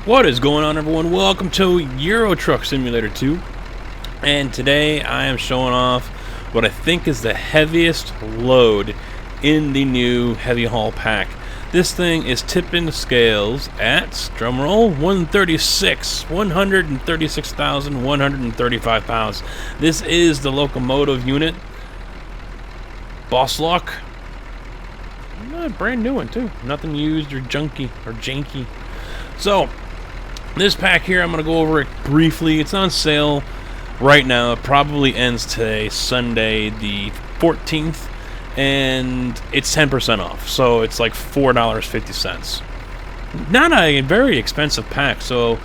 What is going on, everyone? Welcome to Euro Truck Simulator 2, and today I am showing off what I think is the heaviest load in the new heavy haul pack. This thing is tipping the scales at, drumroll, 136,135 pounds. This is the locomotive unit, Boss Lock. Brand new one too, nothing used or junky or janky. So this pack here, I'm going to go over it briefly. It's on sale right now. It probably ends today, Sunday the 14th, and it's 10% off. So it's like $4.50. Not a very expensive pack. So,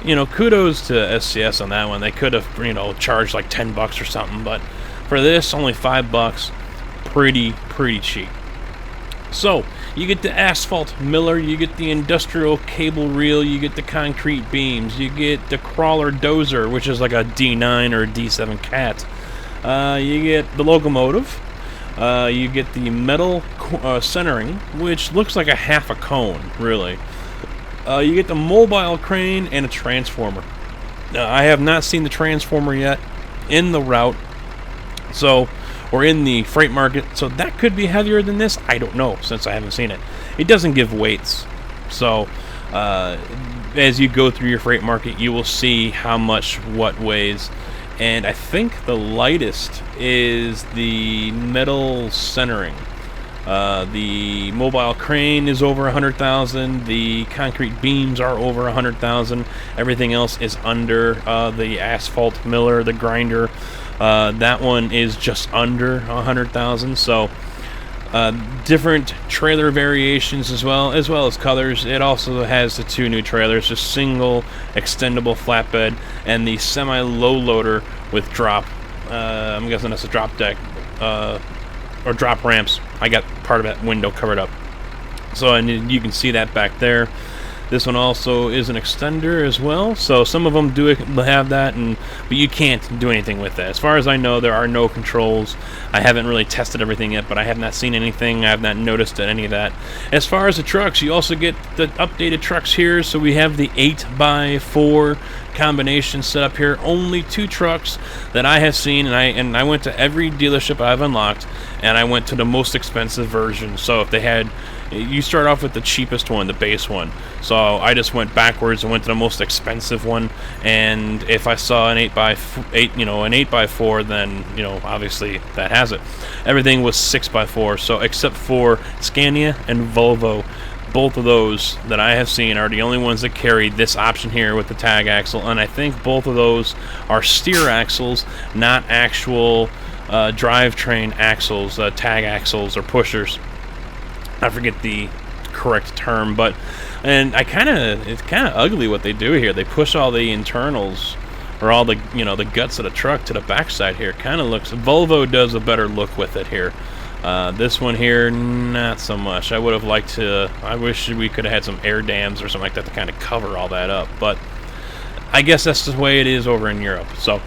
you know, kudos to SCS on that one. They could have, you know, charged like 10 bucks or something, but for this, only 5 bucks. Pretty cheap. So, you get the asphalt miller, you get the industrial cable reel, you get the concrete beams, you get the crawler dozer, which is like a D9 or a D7 cat. You get the locomotive, you get the metal centering, which looks like a half a cone, really. You get the mobile crane and a transformer. I have not seen the transformer yet in the route, so... or in the freight market, so that could be heavier than this. I don't know, since I haven't seen it. It doesn't give weights, so as you go through your freight market, you will see how much what weighs. And I think the lightest is the metal centering. The mobile crane is over 100,000. The concrete beams are over 100,000. Everything else is under. The asphalt miller, the grinder, that one is just under 100,000. So different trailer variations as well as colors. It also has the two new trailers, the single extendable flatbed and the semi-low loader with drop. I'm guessing that's a drop deck or drop ramps. I got part of that window covered up, so and you can see that back there. This one also is an extender as well, so some of them do have that, but you can't do anything with that. As far as I know, there are no controls. I haven't really tested everything yet, but I have not seen anything. I have not noticed any of that. As far as the trucks, you also get the updated trucks here. So we have the 8x4 combination set up here. Only 2 trucks that I have seen, and I went to every dealership I've unlocked, and I went to the most expensive version. So if they had... you start off with the cheapest one, the base one. So I just went backwards and went to the most expensive one. And if I saw an 8x8, you know, an 8x4, then, you know, obviously that has it. Everything was 6x4. So except for Scania and Volvo, both of those that I have seen are the only ones that carry this option here with the tag axle. And I think both of those are steer axles, not actual drivetrain axles, tag axles or pushers. I forget the correct term, but it's kind of ugly what they do here. They push all the internals or all the, you know, the guts of the truck to the backside here. Kind of looks, Volvo does a better look with it here. This one here, not so much. I would have liked to. I wish we could have had some air dams or something like that to kind of cover all that up. But I guess that's the way it is over in Europe. So,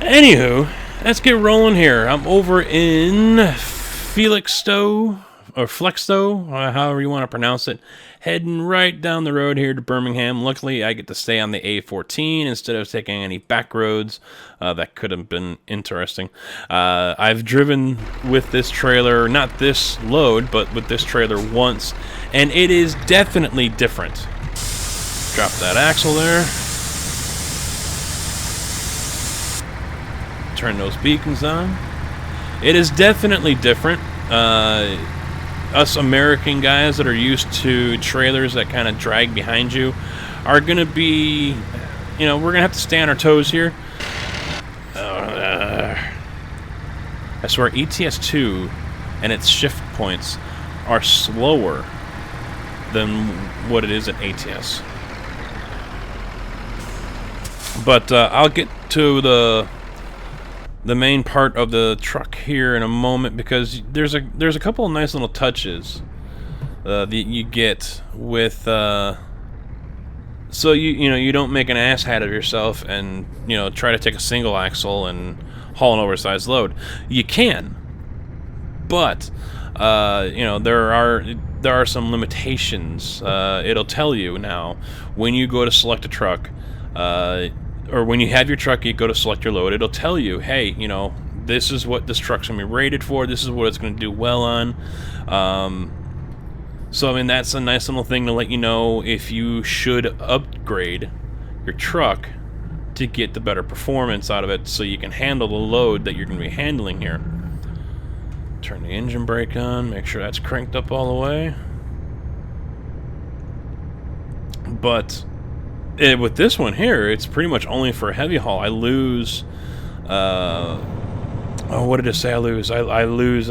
anywho, let's get rolling here. I'm over in Felixstowe. Or Flexo, however you want to pronounce it, heading right down the road here to Birmingham. Luckily, I get to stay on the A14 instead of taking any back roads. That could have been interesting. I've driven with this trailer, not this load, but with this trailer once, and it is definitely different. Drop that axle there. Turn those beacons on. It is definitely different. Us American guys that are used to trailers that kind of drag behind you are going to be, you know, we're going to have to stay on our toes here. I swear ETS2 and its shift points are slower than what it is at ATS. But I'll get to the main part of the truck here in a moment, because there's a couple of nice little touches that you get with so you know, you don't make an asshat of yourself and, you know, try to take a single axle and haul an oversized load. You can, but you know, there are some limitations. It'll tell you now when you go to select a truck, or when you have your truck, you go to select your load. It'll tell you, hey, you know, this is what this truck's gonna be rated for. This is what it's gonna do well on. So I mean, that's a nice little thing to let you know if you should upgrade your truck to get the better performance out of it, so you can handle the load that you're gonna be handling here. Turn the engine brake on, make sure that's cranked up all the way. But with this one here, it's pretty much only for heavy haul. I lose, oh, what did it say I lose? I lose,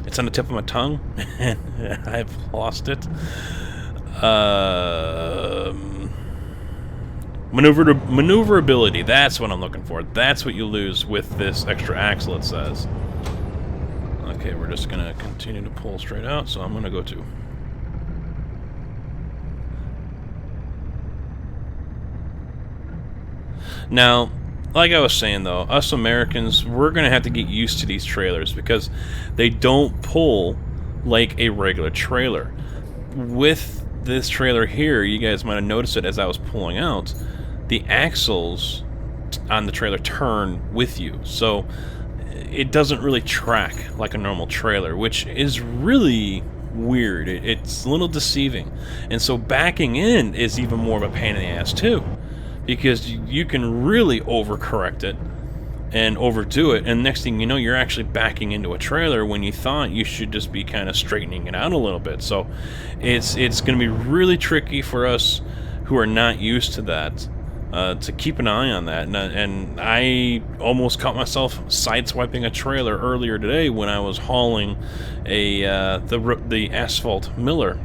it's on the tip of my tongue, and I've lost it. Maneuverability, that's what I'm looking for. That's what you lose with this extra axle, it says. Okay, we're just gonna continue to pull straight out, so I'm gonna go to. Now, like I was saying though, us Americans, we're gonna have to get used to these trailers because they don't pull like a regular trailer. With this trailer here, you guys might have noticed it as I was pulling out, the axles on the trailer turn with you, so it doesn't really track like a normal trailer, which is really weird. It's a little deceiving, and so backing in is even more of a pain in the ass too, because you can really overcorrect it and overdo it, and next thing you know, you're actually backing into a trailer when you thought you should just be kind of straightening it out a little bit. So it's going to be really tricky for us who are not used to that, to keep an eye on that. And I almost caught myself sideswiping a trailer earlier today when I was hauling the asphalt miller.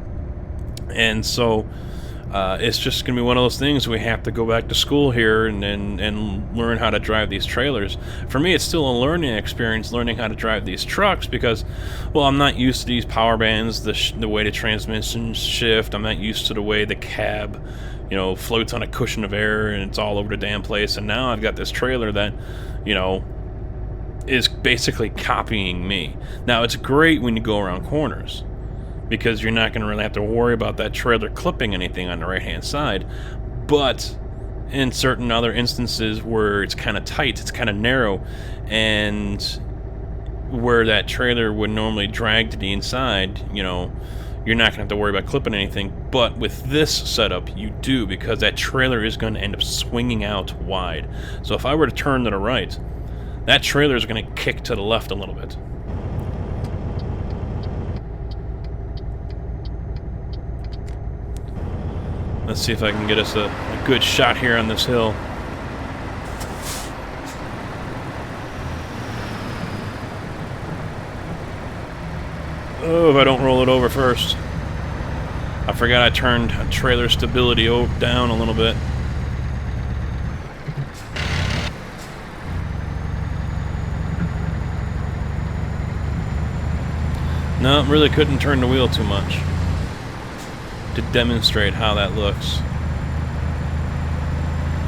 And so it's just going to be one of those things we have to go back to school here and learn how to drive these trailers. For me, it's still a learning experience, learning how to drive these trucks, because, well, I'm not used to these power bands, the way the transmissions shift. I'm not used to the way the cab, you know, floats on a cushion of air and it's all over the damn place. And now I've got this trailer that, you know, is basically copying me. Now, it's great when you go around corners, because you're not going to really have to worry about that trailer clipping anything on the right-hand side. But in certain other instances where it's kind of tight, it's kind of narrow, and where that trailer would normally drag to the inside, you know, you're not going to have to worry about clipping anything. But with this setup, you do, because that trailer is going to end up swinging out wide. So if I were to turn to the right, that trailer is going to kick to the left a little bit. Let's see if I can get us a good shot here on this hill. Oh, if I don't roll it over first. I forgot I turned trailer stability down a little bit. No, really couldn't turn the wheel too much to demonstrate how that looks.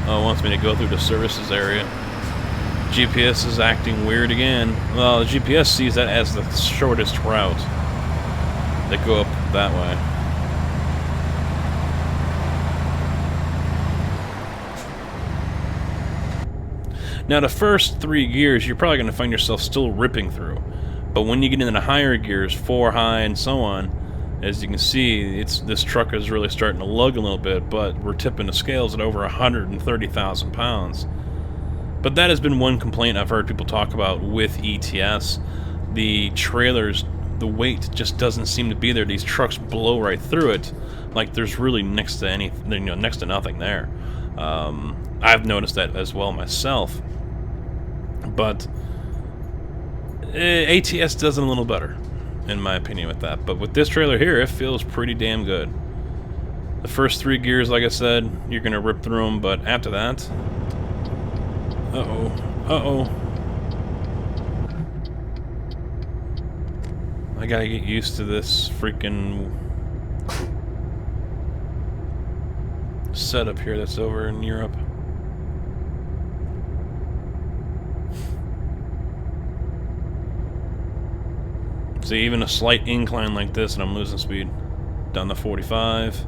Oh, it wants me to go through the services area. GPS is acting weird again. Well, the GPS sees that as the shortest route. They go up that way. Now, the first 3 gears, you're probably going to find yourself still ripping through. But when you get into the higher gears, 4 high and so on, as you can see, this truck is really starting to lug a little bit, but we're tipping the scales at over 130,000 pounds. But that has been one complaint I've heard people talk about with ETS. The trailers, the weight just doesn't seem to be there. These trucks blow right through it, like there's really next to nothing there. I've noticed that as well myself. But ATS does it a little better, in my opinion, with that. But with this trailer here, it feels pretty damn good. The first 3 gears, like I said, you're going to rip through them, but after that... Uh-oh. Uh-oh. I gotta get used to this freaking setup here that's over in Europe. So even a slight incline like this and I'm losing speed. Down to 45.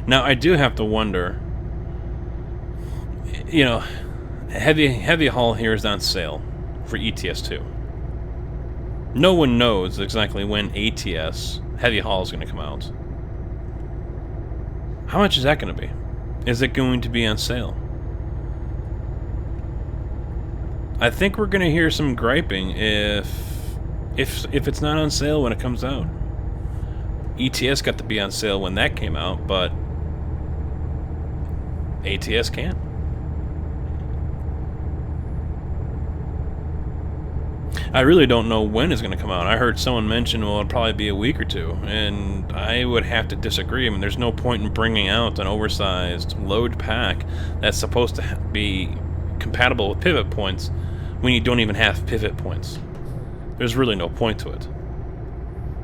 Now I do have to wonder, you know, heavy haul here is on sale for ETS2. No one knows exactly when ATS heavy haul is going to come out. How much is that going to be? Is it going to be on sale? I think we're going to hear some griping if it's not on sale when it comes out. ETS got to be on sale when that came out, but ATS can't. I really don't know when it's going to come out. I heard someone mention, well, it'll probably be a week or two, and I would have to disagree. I mean, there's no point in bringing out an oversized load pack that's supposed to be compatible with pivot points when you don't even have pivot points. There's really no point to it.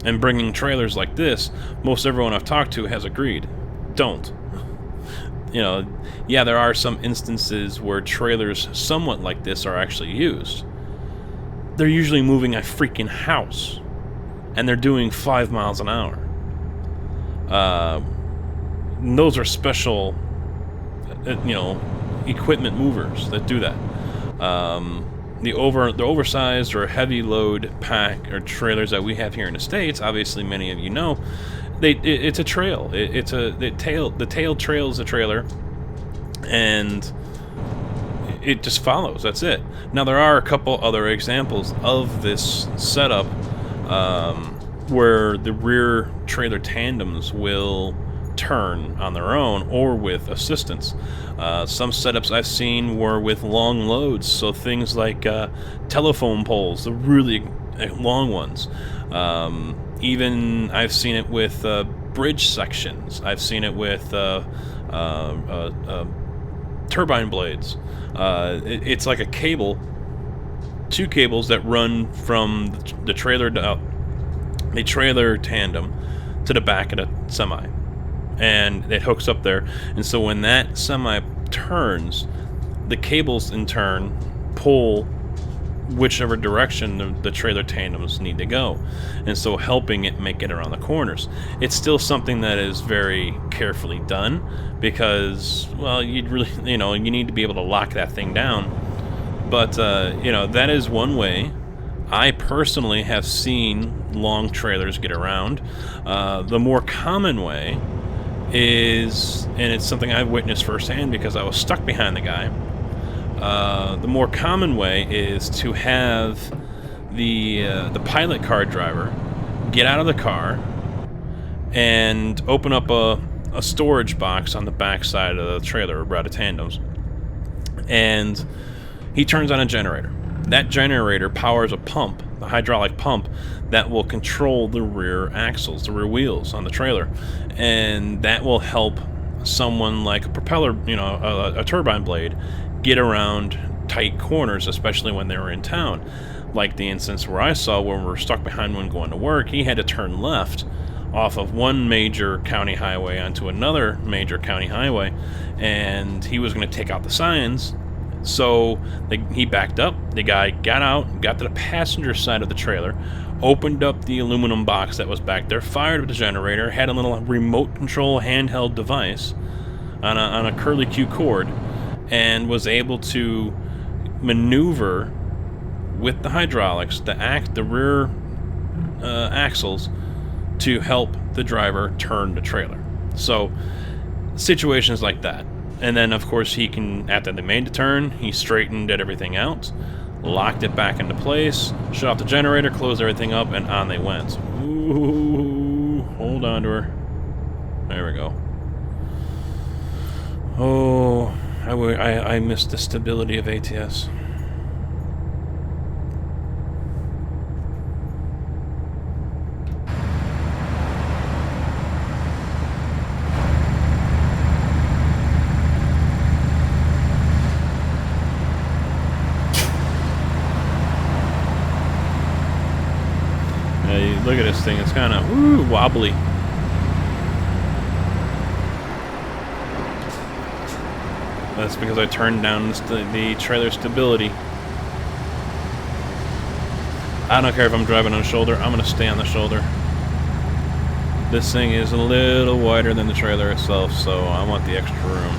And bringing trailers like this, most everyone I've talked to has agreed. Don't. You know, yeah, there are some instances where trailers somewhat like this are actually used. They're usually moving a freaking house, and they're doing 5 miles an hour. Those are special, you know, equipment movers that do that. The oversized or heavy load pack or trailers that we have here in the States, obviously many of you know, it's a trail. The tail trails the trailer, and it just follows. That's it. Now there are a couple other examples of this setup where the rear trailer tandems will turn on their own or with assistance. Some setups I've seen were with long loads, so things like telephone poles, the really long ones. Even I've seen it with bridge sections. I've seen it with turbine blades. It's like a cable, 2 cables that run from the trailer tandem to the back of the semi, and it hooks up there. And so when that semi turns, the cables in turn pull whichever direction the trailer tandems need to go, and so helping it make it around the corners. It's still something that is very carefully done because, well, you'd really, you know, you need to be able to lock that thing down. But you know, that is one way I personally have seen long trailers get around. The more common way is, and it's something I've witnessed firsthand because I was stuck behind the guy. The more common way is to have the pilot car driver get out of the car and open up a storage box on the back side of the trailer right of tandems, and he turns on a generator. That generator powers a pump, the hydraulic pump that will control the rear axles, the rear wheels on the trailer, and that will help someone like a propeller, you know, a turbine blade, get around tight corners, especially when they were in town. Like the instance where I saw when we were stuck behind one going to work, he had to turn left off of one major county highway onto another major county highway, and he was going to take out the signs. So he backed up. The guy got out, got to the passenger side of the trailer, opened up the aluminum box that was back there, fired up the generator, had a little remote control handheld device on a curly-Q cord, and was able to maneuver with the hydraulics, the rear axles, to help the driver turn the trailer. So situations like that. And then of course he can, after they made the turn, he straightened everything out, locked it back into place, shut off the generator, closed everything up, and on they went. Ooh, hold on to her. There we go. Oh, I missed the stability of ATS. Look at this thing. It's kind of wobbly. That's because I turned down the trailer stability. I don't care if I'm driving on the shoulder. I'm going to stay on the shoulder. This thing is a little wider than the trailer itself, so I want the extra room.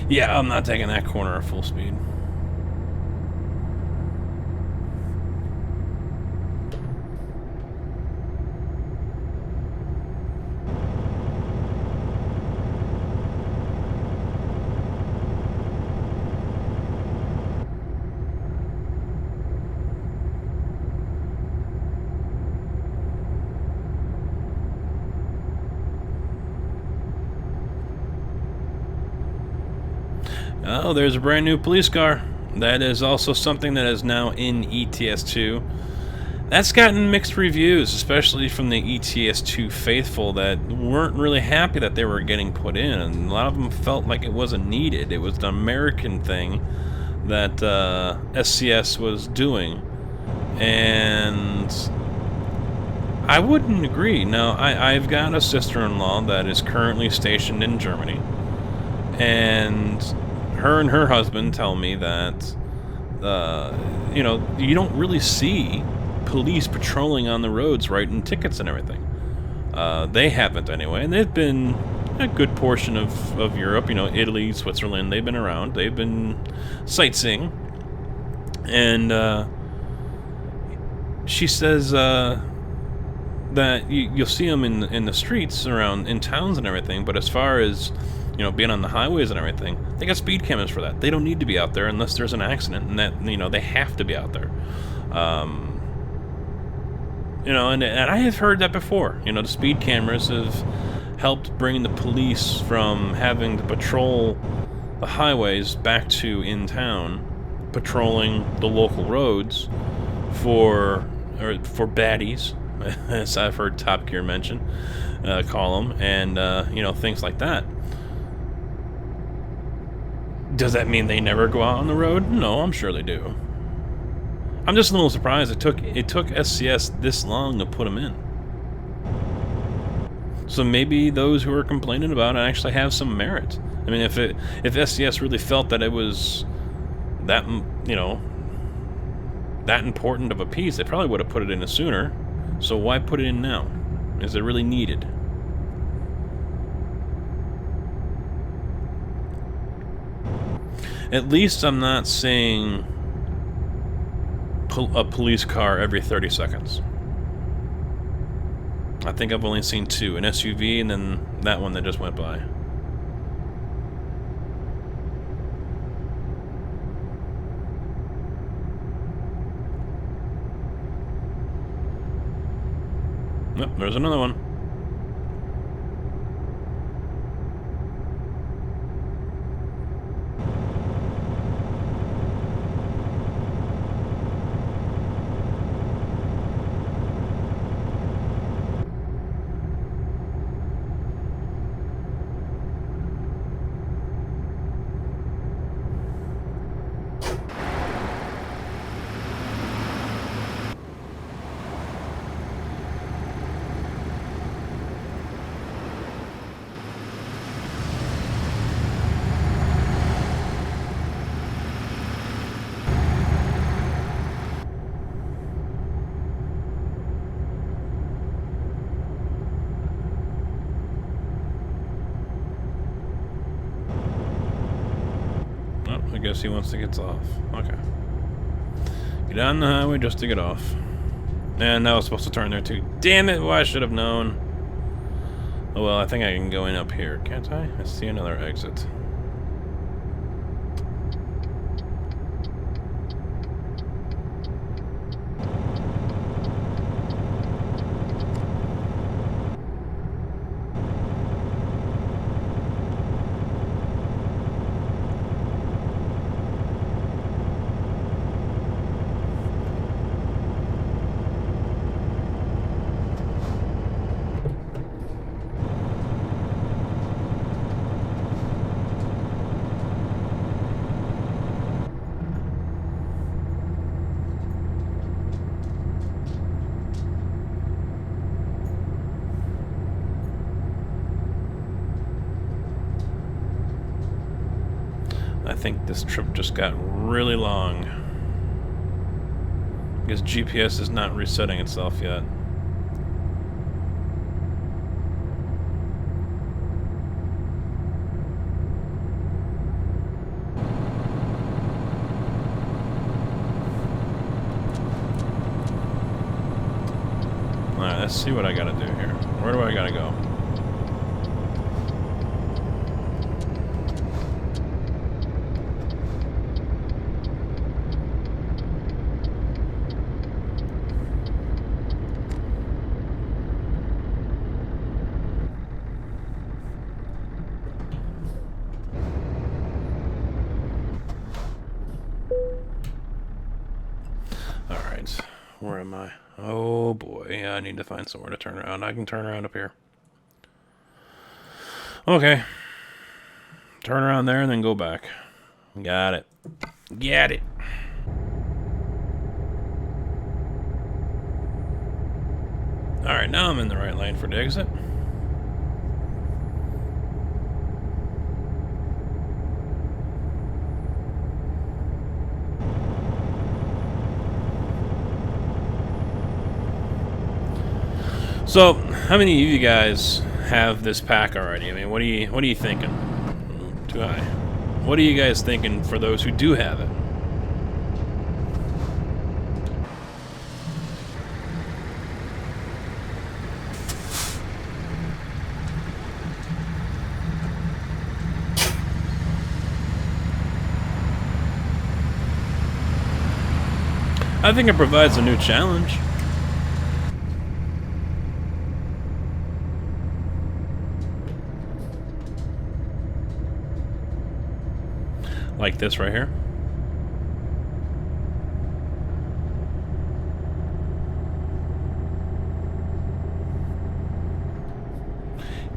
Yeah, I'm not taking that corner at full speed. Oh, there's a brand new police car. That is also something that is now in ETS2. That's gotten mixed reviews, especially from the ETS2 faithful that weren't really happy that they were getting put in. And a lot of them felt like it wasn't needed. It was an American thing that SCS was doing. And I wouldn't agree. Now, I've got a sister-in-law that is currently stationed in Germany. And her and her husband tell me that, you know, you don't really see police patrolling on the roads writing tickets and everything. They haven't anyway, and they've been a good portion of Europe, you know, Italy, Switzerland, they've been around, they've been sightseeing, and she says that you'll see them in the streets around, in towns and everything, but as far as, you know, being on the highways and everything, they got speed cameras for that. They don't need to be out there unless there's an accident, and that, you know, they have to be out there. You know, and I have heard that before. You know, the speed cameras have helped bring the police from having to patrol the highways back to in town, patrolling the local roads for baddies, as I've heard Top Gear mention, call them, and you know, things like that. Does that mean they never go out on the road? No, I'm sure they do. I'm just a little surprised it took SCS this long to put them in. So maybe those who are complaining about it actually have some merit. I mean, if SCS really felt that it was that, you know, that important of a piece, they probably would have put it in sooner. So why put it in now? Is it really needed? At least I'm not seeing a police car every 30 seconds. I think I've only seen two, an SUV and then that one that just went by. Nope, there's another one. guess he wants to get off. Okay. Get on the highway just to get off. And that was supposed to turn there too. Damn it, well, I should have known. Oh well, I think I can go in up here, can't I? I see another exit. I think this trip just got really long. Because GPS is not resetting itself yet. Alright, let's see what I gotta do here. Where do I gotta go? Alright, where am I? Oh boy, yeah, I need to find somewhere to turn around. I can turn around up here. Okay. Turn around there and then go back. Got it. Got it. Alright, now I'm in the right lane for the exit. So, how many of you guys have this pack already? I mean, what are you thinking? Too high. What are you guys thinking for those who do have it? I think it provides a new challenge. Like this right here.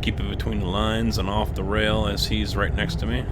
Keep it between the lines and off the rail as he's right next to me.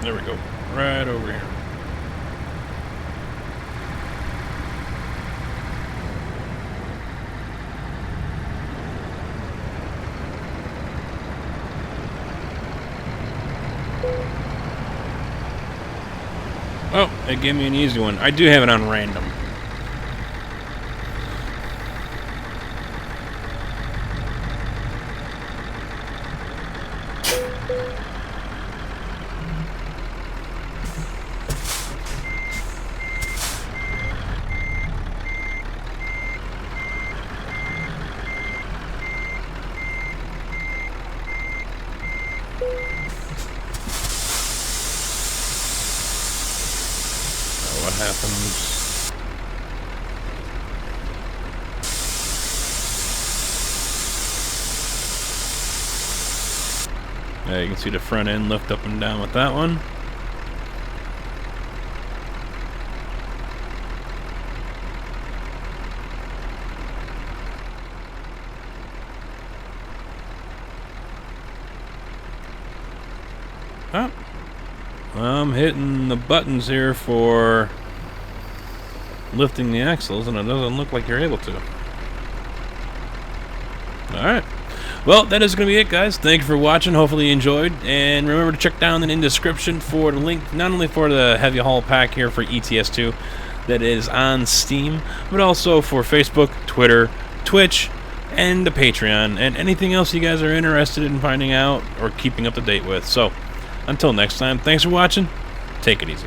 There we go. Right over here. Oh, it gave me an easy one. I do have it on random. What happens? You can see the front end lift up and down with that one. Oh. I'm hitting the buttons here for lifting the axles, and it doesn't look like you're able to. Alright. Well, that is going to be it, guys. Thank you for watching. Hopefully you enjoyed. And remember to check down in the description for the link, not only for the heavy haul pack here for ETS2 that is on Steam, but also for Facebook, Twitter, Twitch, and the Patreon, and anything else you guys are interested in finding out or keeping up to date with. So, until next time, thanks for watching. Take it easy.